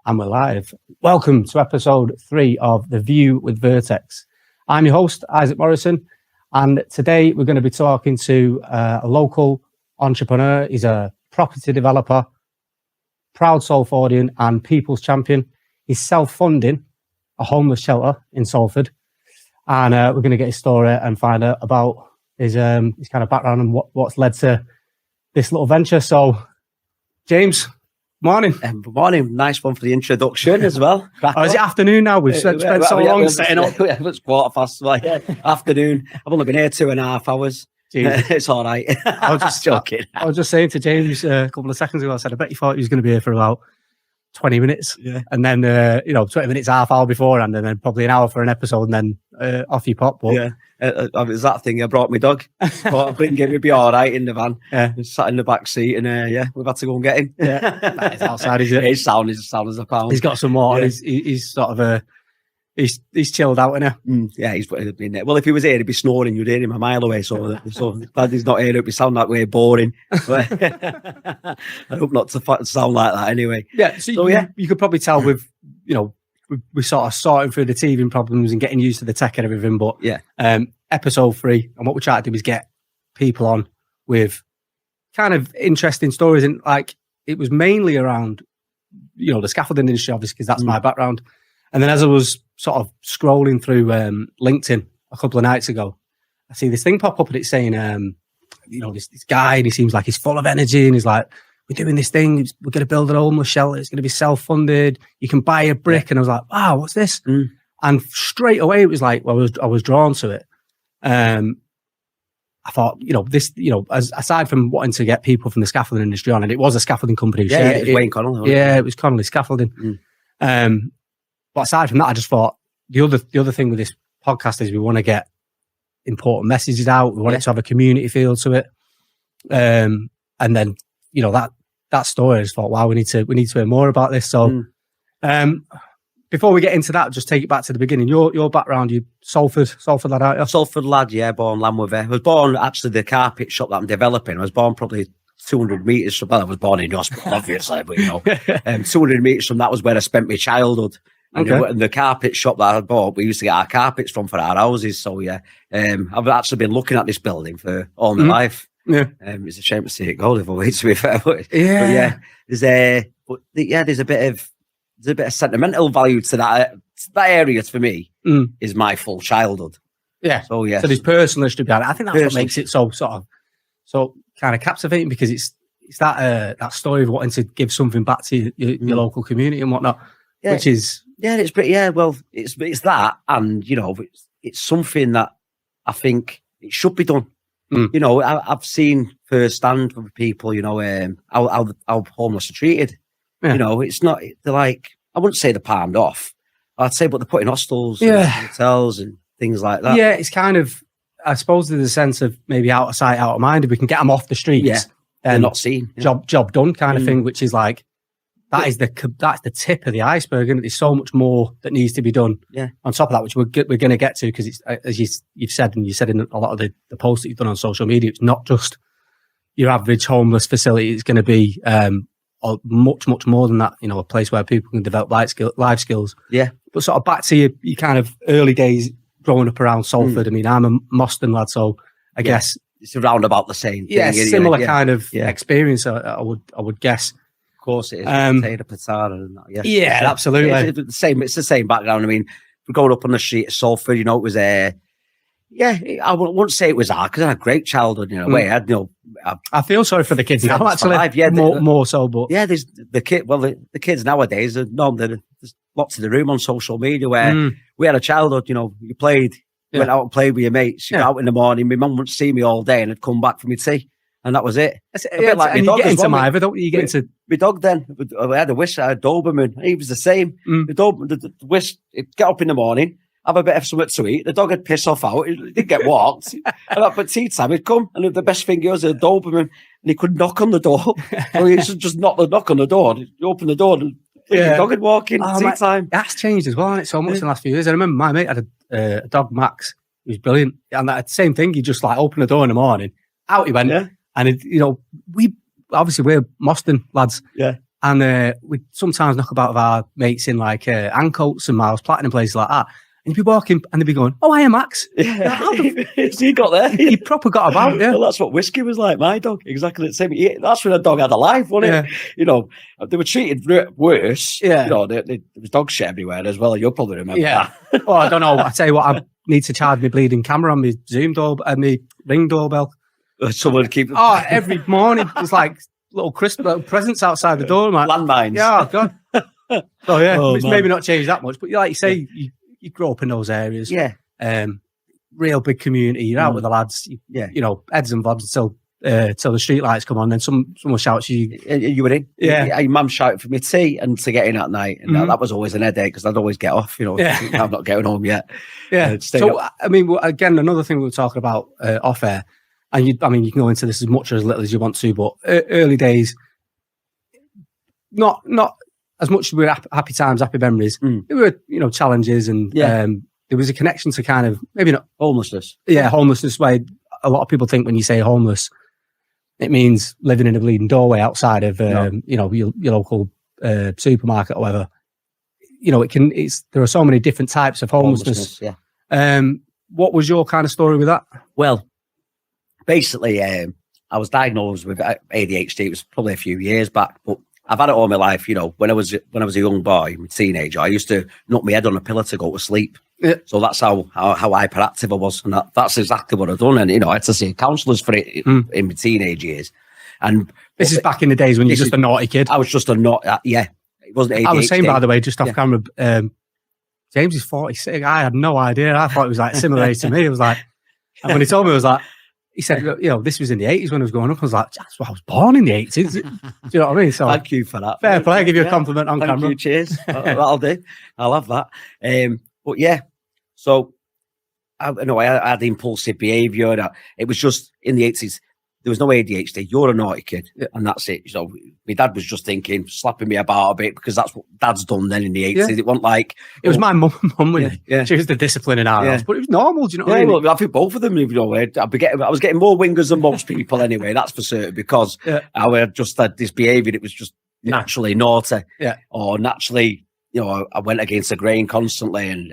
And we're live. Welcome to episode 3 of The View with Vertex. I'm your host, Isaac Morrison, and today we're going to be talking to a local entrepreneur. He's a property developer, proud Salfordian and people's champion. He's self-funding a homeless shelter in Salford, and we're going to get his story and find out about his kind of background and what's led to this little venture. So, James, morning. Good morning. Nice one for the introduction as well. Oh, is it afternoon now? We've spent so long setting up. It's 1:15. Afternoon. I've only been here 2.5 hours. It's all right. I was just joking. I was just saying to James a couple of seconds ago, I said, I bet you thought he was going to be here for about 20 minutes. Yeah. And then, 20 minutes, half hour beforehand, and then probably an hour for an episode, and then off you pop. But, yeah. It was that thing. I brought my dog. Thought I couldn't get me all right in the van. Yeah. Sat in the back seat, and we've had to go and get him. Yeah. He's outside, is it? He's sound as a pound. He's got some more. Yeah. He's sort of he's chilled out, isn't he? Yeah, he's been there. Well, if he was here, he'd be snoring. You'd hear him a mile away. So glad he's not here. It'd be sound that way boring. But I hope not to sound like that anyway. Yeah. So you could probably tell with we're sort of sorting through the teething problems and getting used to the tech and everything. But yeah, episode 3, and what we try to do is get people on with kind of interesting stories, and like it was mainly around the scaffolding industry, obviously, because that's my background. And then as I was sort of scrolling through LinkedIn a couple of nights ago, I see this thing pop up and it's saying, this guy, and he seems like he's full of energy, and he's like, we're doing this thing, we're going to build an homeless shelter, it's going to be self-funded, you can buy a brick. And I was like, wow, what's this? And straight away it was like, well, I was drawn to it. I thought, as aside from wanting to get people from the scaffolding industry on, and it was a scaffolding company. It was Wayne Connolly. Yeah, it was Connolly Scaffolding. But aside from that, I just thought the other thing with this podcast is we want to get important messages out. We want it to have a community feel to it. And then, that story, I just thought, wow, we need to hear more about this. So before we get into that, just take it back to the beginning. Your background, you Salford lad, aren't you? Salford lad, yeah, born Lambworth. I was born, actually, the carpet shop that I'm developing. I was born probably 200 metres from, well, I was born in hospital, obviously, but 200 metres from that was where I spent my childhood. And the carpet shop that I bought, we used to get our carpets from for our houses. So, I've actually been looking at this building for all my life. Yeah. It's a shame to see it go the other way, to be fair. But there's a bit of sentimental value to that. That area for me is my full childhood. Yeah. So there's personal history behind it. I think that's what makes it so kind of captivating, because it's that story of wanting to give something back to your local community and whatnot, which is it's pretty. Yeah, well, it's that, and it's something that I think it should be done. I've seen firsthand with people, how homeless are treated. Yeah. It's not, they're like, I wouldn't say they're palmed off, I'd say, but they're put in hostels, and hotels and things like that. Yeah, it's kind of, I suppose there's a sense of maybe out of sight, out of mind. If we can get them off the streets, they're not seen. Job done kind of thing, which is like, that's the tip of the iceberg, and there's so much more that needs to be done on top of that, which we're going to get to, because it's, as you've said, and you said in a lot of the posts that you've done on social media, it's not just your average homeless facility. It's going to be much more than that. A place where people can develop life skills. Yeah. But sort of back to your kind of early days growing up around Salford. I mean, I'm a Moston lad, so I guess it's around about the same thing. Yeah, similar kind of experience. I would guess. Of course it is. Potato and that. Yeah, absolutely. It's the same background. I mean, we're going up on the street of Salford, it was I wouldn't say it was hard, because I had a great childhood in a way. I feel sorry for the kids now, actually. More so, but there's the kids nowadays are there's lots of the room on social media where we had a childhood. You played, went out and played with your mates. You got out in the morning. My mum wouldn't see me all day, and I'd come back for my tea. And that was it. A bit like my dog. You get into my don't you? You get into my dog then. I had a wish, I had Doberman. He was the same. The wish, get up in the morning, have a bit of something to eat. The dog would piss off out. He didn't get walked. And at tea time, he'd come. And the best thing was a Doberman. And he could knock on the door. So he just knock on the door. You open the door and the dog would walk in tea time. That's changed as well, hasn't it? So much in the last few years. I remember my mate had a dog, Max. He was brilliant. And that same thing, he just like opened the door in the morning. Out he went. Yeah. And we're Moston lads. Yeah. And we'd sometimes knock about with our mates in like Ancoats and Miles Platinum, places like that. And you'd be walking and they'd be going, "Oh, hiya, Max." Yeah. So you got there. He proper got about, yeah. Well, that's what Whiskey was like, my dog. Exactly the same. That's when a dog had a life, wasn't it? You know, they were treated worse. Yeah. You know, there was dog shit everywhere as well. You'll probably remember that. Oh, I don't know. I tell you what, I need to charge my bleeding camera on my Zoom doorbell and my Ring doorbell. Someone keep... Oh, every morning there's like little crisp presents outside the door. Like, landmines. Yeah, oh, God. Oh, yeah. It's man. maybe not changed that much, but like you say, you grow up in those areas. Yeah. Real big community. You're out with the lads. You know, heads and bobs until the street lights come on. Then someone shouts you. You were in. Yeah. Your mum shouted for me tea and to get in at night. And that was always an headache because I'd always get off, you know. Yeah. I'm not getting home yet. Yeah. So, I mean, again, another thing we were talking about off air, and you can go into this as much or as little as you want to, but early days, not as much as we were happy times, happy memories. There were, you know, challenges and there was a connection to kind of, maybe not homelessness. Yeah, homelessness, where a lot of people think when you say homeless, it means living in a bleeding doorway outside of, you know, your local supermarket or whatever. You know, there are so many different types of homelessness. What was your kind of story with that? Well, basically, I was diagnosed with ADHD. It was probably a few years back, but I've had it all my life. You know, when I was a young boy, a teenager, I used to knock my head on a pillow to go to sleep. Yeah. So that's how hyperactive I was, and that's exactly what I've done. And you know, I had to see counsellors for it in my teenage years. And this is back in the days when you're just a naughty kid. I was just a naughty. Yeah, it wasn't ADHD. I was saying, by the way, just off camera, James is 46. I had no idea. I thought it was like similar age to me. It was like, and when he told me, it was like, he said, you know, this was in the 80s when I was growing up. I was like, that's what I was born in the 80s. Do you know what I mean? So thank you for that. Fair play. I'll give you a compliment on camera. You, cheers. That'll do. I'll have that. But yeah, so I had impulsive behaviour. It was just in the 80s. There was no ADHD. You're a naughty kid, and that's it. So my dad was just thinking, slapping me about a bit because that's what dad's done then in the 80s. Yeah. It wasn't like it was my mum with me. She was the discipline in our house, but it was normal. Do you know what I mean? Well, I think both of them. You know, I was getting more wingers than most people anyway. That's for certain because I just had this behaviour. It was just naturally naughty, or naturally. You know, I went against the grain constantly, and